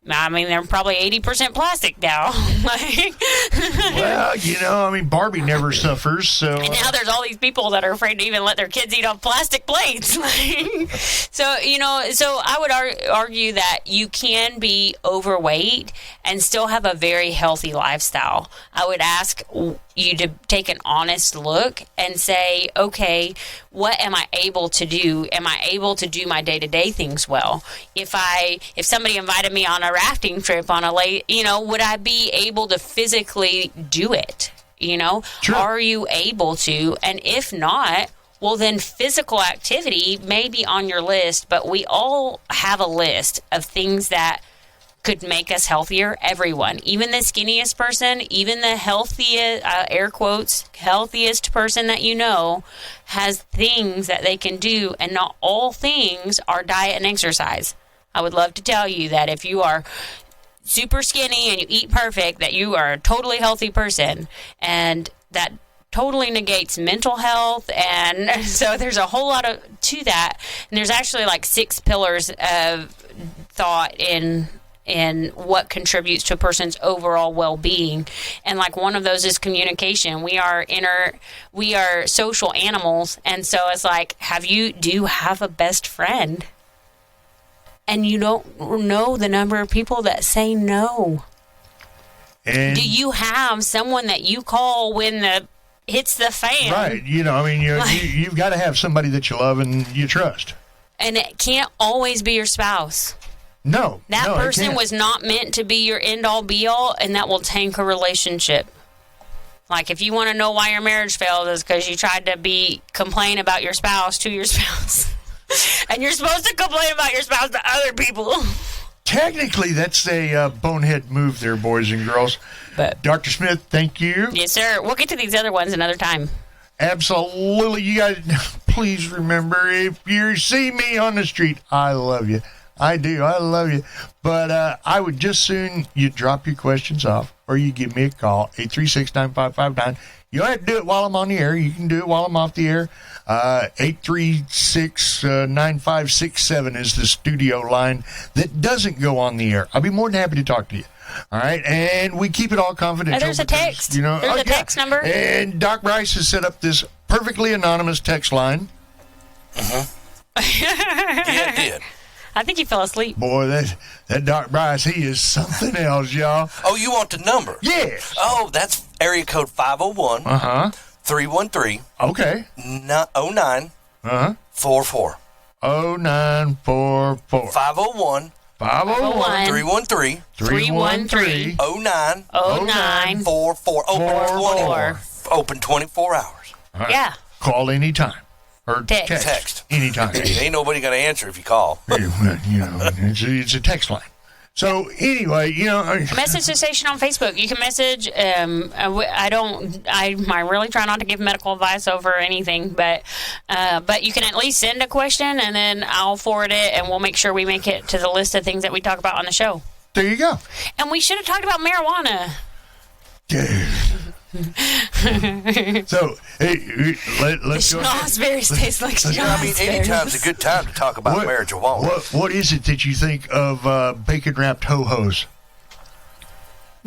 I mean, they're probably 80% plastic now. Well, Barbie never suffers, so... And now there's all these people that are afraid to even let their kids eat off plastic plates. So I would argue that you can be overweight and still have a very healthy lifestyle. I would ask you to take an honest look and say, okay, what am I able to do? Am I able to do my day-to-day things well? If somebody invited me on a rafting trip on a lake, would I be able to physically do it? Sure. Are you able to? And if not, well, then physical activity may be on your list, but we all have a list of things that could make us healthier. Everyone, even the skinniest person, even the healthiest, air quotes, healthiest person that has things that they can do, and not all things are diet and exercise. I would love to tell you that if you are super skinny and you eat perfect, that you are a totally healthy person, and that totally negates mental health. And so there's a whole lot to that, and there's actually like 6 pillars of thought in what contributes to a person's overall well-being. And like one of those is communication. We are social animals, and so it's like, do you have a best friend? And you don't know the number of people that say no. And do you have someone that you call when hits the fan? Right. You've got to have somebody that you love and you trust. And it can't always be your spouse. No. That person was not meant to be your end-all, be-all, and that will tank a relationship. Like, if you want to know why your marriage failed, is because you tried to complain about your spouse to your spouse. And you're supposed to complain about your spouse to other people. Technically, that's a bonehead move there, boys and girls. But Dr. Smith, thank you. Yes, sir. We'll get to these other ones another time. Absolutely. You guys, please remember, if you see me on the street, I love you. I do. I love you. But I would just soon you drop your questions off, or you give me a call, 836-9559. You don't have to do it while I'm on the air. You can do it while I'm off the air. 836-9567 is the studio line that doesn't go on the air. I'll be more than happy to talk to you. All right, and we keep it all confidential. There's a text. There's a text number. And Doc Bryce has set up this perfectly anonymous text line. Yeah, it did. I think he fell asleep. Boy, that Doc Bryce, he is something else, y'all. Oh, you want the number? Yes. Oh, that's area code 501. 313. Okay. 09. 44. 0944. 501. 313. 313. 09. 44. Open 24 hours. Right. Yeah. Call anytime. Or text. Anytime. Ain't nobody going to answer if you call. It's a text line. So anyway, Message the station on Facebook. You can message. I really try not to give medical advice over anything, but you can at least send a question, and then I'll forward it, and we'll make sure we make it to the list of things that we talk about on the show. There you go. And we should have talked about marijuana. Dude. So, hey, let's the go. Schnozberries taste like schnozberries. Anytime's a good time to talk about marijuana. What is it that you think of bacon-wrapped ho-hos?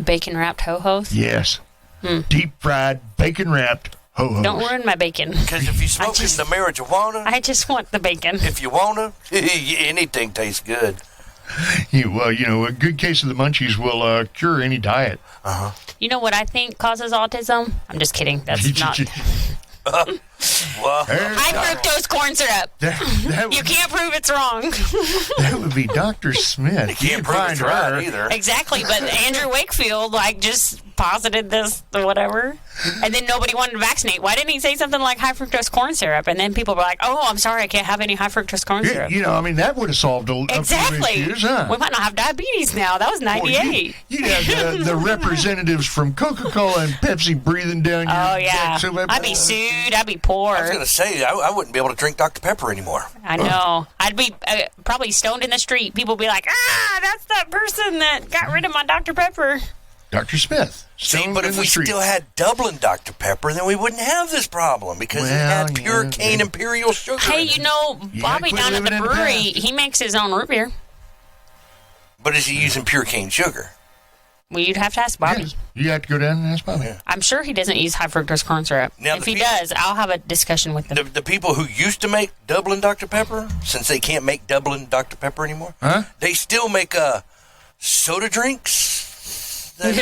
Bacon-wrapped ho-hos? Yes. Deep-fried, bacon-wrapped ho-hos. Don't ruin my bacon. Because if you're smoking the marijuana... I just want the bacon. If you want to, anything tastes good. A good case of the munchies will cure any diet. Uh-huh. You know what I think causes autism? I'm just kidding. That's not... High fructose corn syrup. You can't prove it's wrong. That would be Dr. Smith. You can't prove it's right either. Exactly, but Andrew Wakefield just posited this or whatever, and then nobody wanted to vaccinate. Why didn't he say something like high fructose corn syrup? And then people were like, "Oh, I'm sorry, I can't have any high fructose corn syrup." That would have solved a few issues, huh? We might not have diabetes now. That was 98. You'd have the representatives from Coca-Cola and Pepsi breathing down your neck. So I'd be sued. I'd be poor. I was going to say, I wouldn't be able to drink Dr. Pepper anymore. I know. I'd be probably stoned in the street. People would be like, that's that person that got rid of my Dr. Pepper. Dr. Smith. See, but if we still had Dublin Dr. Pepper, then we wouldn't have this problem because it had pure cane imperial sugar. Hey, Bobby down at the brewery, he makes his own root beer. But is he using pure cane sugar? Well, you'd have to ask Bobby. Yes. You have to go down and ask Bobby. Yeah. I'm sure he doesn't use high fructose corn syrup. Now, if he does, I'll have a discussion with him. The people who used to make Dublin Dr. Pepper, since they can't make Dublin Dr. Pepper anymore, they still make soda drinks. That,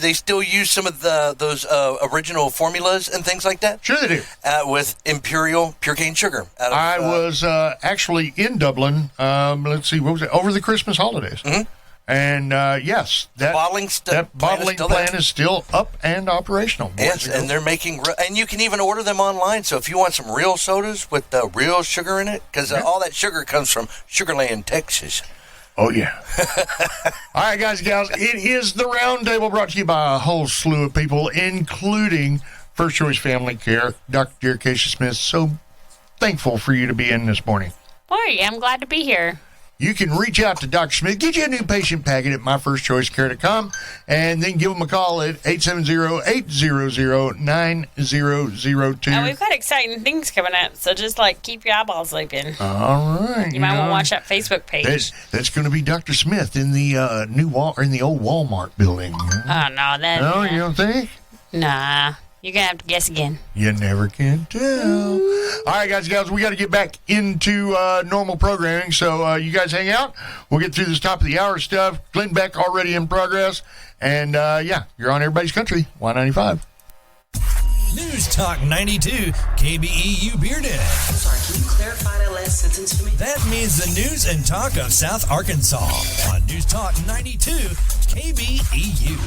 they still use some of those original formulas and things like that. Sure they do. With imperial pure cane sugar. I was actually in Dublin, let's see, what was it, over the Christmas holidays. Mm-hmm. And, yes, that bottling plant is still up and operational. Yes, and they're making, and you can even order them online. So if you want some real sodas with real sugar in it, because all that sugar comes from Sugarland, Texas. Oh, yeah. All right, guys and gals, it is the Roundtable brought to you by a whole slew of people, including First Choice Family Care. Dr. Acacia Smith, so thankful for you to be in this morning. Boy, I'm glad to be here. You can reach out to Dr. Smith, get you a new patient packet at myfirstchoicecare.com, and then give them a call at 870-800-9002. Now, we've got exciting things coming up, so just, keep your eyeballs open. All right. You might want to watch that Facebook page. That's going to be Dr. Smith in the in the old Walmart building. Oh, no. No, you don't think? Nah. You're going to have to guess again. You never can tell. All right, guys and gals, we got to get back into normal programming, so you guys hang out. We'll get through this top of the hour stuff. Glenn Beck already in progress. And, you're on Everybody's Country, Y95. News Talk 92, KBEU Bearden. I'm sorry, can you clarify that last sentence for me? That means the news and talk of South Arkansas on News Talk 92, KBEU.